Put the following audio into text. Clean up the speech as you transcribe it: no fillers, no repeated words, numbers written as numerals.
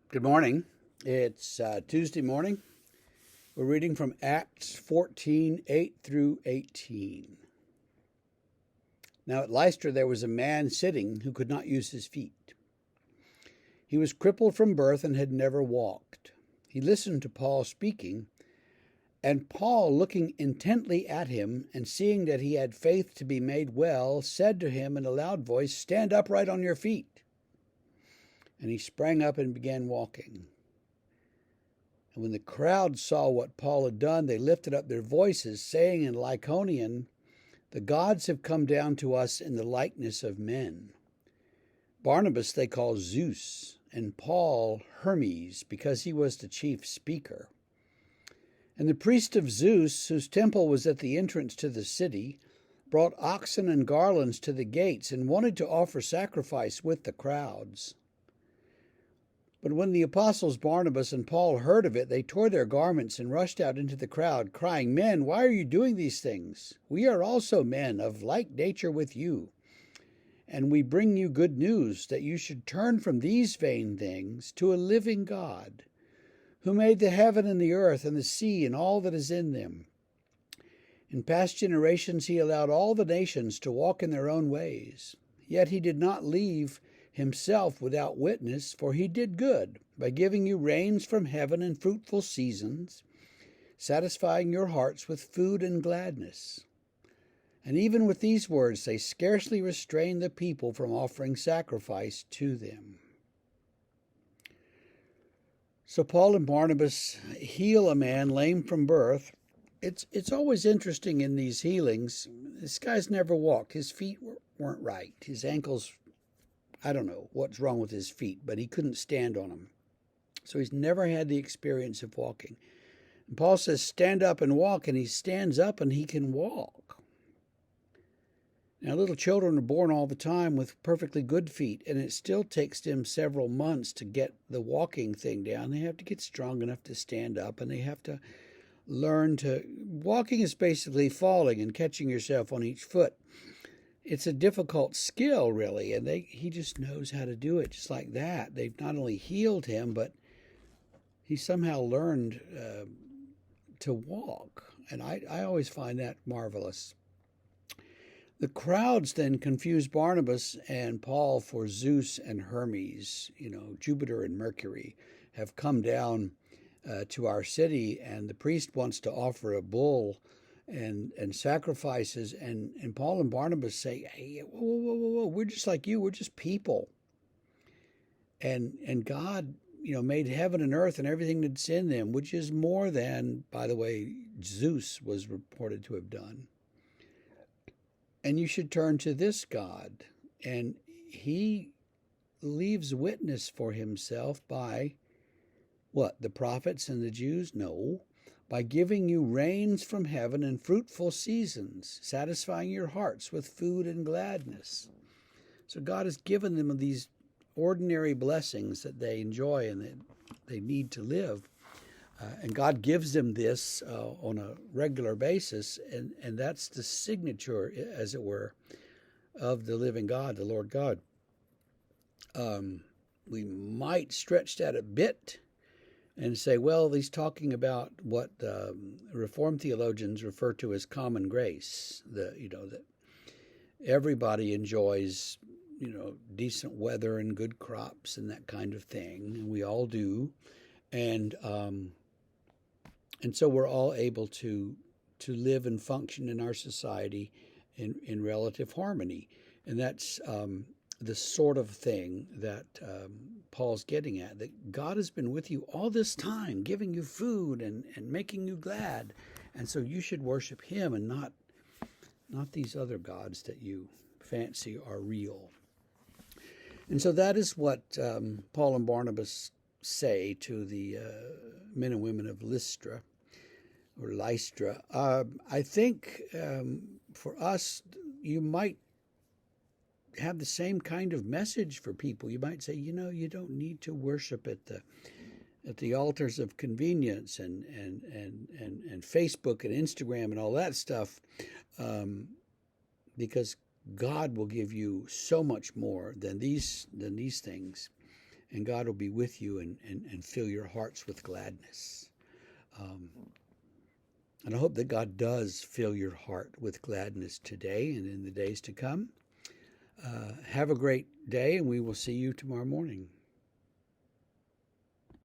Good morning. It's Tuesday morning. We're reading from Acts 14:8 through 18. Now at Lystra there was a man sitting who could not use his feet. He was crippled from birth and had never walked. He listened to Paul speaking, and Paul, looking intently at him and seeing that he had faith to be made well, said to him in a loud voice, "Stand upright on your feet." And he sprang up and began walking. And when the crowd saw what Paul had done, they lifted up their voices, saying in Lycaonian, "The gods have come down to us in the likeness of men." Barnabas they called Zeus, and Paul Hermes, because he was the chief speaker. And the priest of Zeus, whose temple was at the entrance to the city, brought oxen and garlands to the gates and wanted to offer sacrifice with the crowds. But when the apostles Barnabas and Paul heard of it, they tore their garments and rushed out into the crowd, crying, "Men, why are you doing these things? We are also men of like nature with you. And we bring you good news, that you should turn from these vain things to a living God, who made the heaven and the earth and the sea and all that is in them. In past generations he allowed all the nations to walk in their own ways. Yet he did not leave himself without witness, for he did good by giving you rains from heaven and fruitful seasons, satisfying your hearts with food and gladness." And even with these words, they scarcely restrained the people from offering sacrifice to them. So Paul and Barnabas heal a man lame from birth. It's always interesting in these healings. This guy's never walked. His feet weren't right. His ankles, I don't know what's wrong with his feet, but he couldn't stand on them. So he's never had the experience of walking. And Paul says, "Stand up and walk," and he stands up and he can walk. Now, little children are born all the time with perfectly good feet, and it still takes them several months to get the walking thing down. They have to get strong enough to stand up, and they have to learn to... Walking is basically falling and catching yourself on each foot. It's a difficult skill, really, and he just knows how to do it just like that. They've not only healed him, but he somehow learned to walk, and I always find that marvelous. The crowds then confuse Barnabas and Paul for Zeus and Hermes. Jupiter and Mercury have come down to our city, and the priest wants to offer a bull and sacrifices, and Paul and Barnabas say, "Hey, whoa, we're just like you, we're just people. And God, made heaven and earth and everything that's in them," which is more than, by the way, Zeus was reported to have done. "And you should turn to this God." And he leaves witness for himself by what? The prophets and the Jews? No. By giving you rains from heaven and fruitful seasons, satisfying your hearts with food and gladness. So God has given them these ordinary blessings that they enjoy and that they need to live. And God gives them this on a regular basis, and that's the signature, as it were, of the living God, the Lord God. We might stretch that a bit and say, well, he's talking about what Reformed theologians refer to as common grace. That everybody enjoys, decent weather and good crops and that kind of thing, and we all do, and so we're all able to live and function in our society in relative harmony, and that's the sort of thing that Paul's getting at, that God has been with you all this time, giving you food and making you glad. And so you should worship him and not these other gods that you fancy are real. And so that is what Paul and Barnabas say to the men and women of Lystra. I think for us, you might have the same kind of message for people. You might say, you don't need to worship at the altars of convenience and Facebook and Instagram and all that stuff, because God will give you so much more than these things, and God will be with you and fill your hearts with gladness. And I hope that God does fill your heart with gladness today and in the days to come. Have a great day, and we will see you tomorrow morning.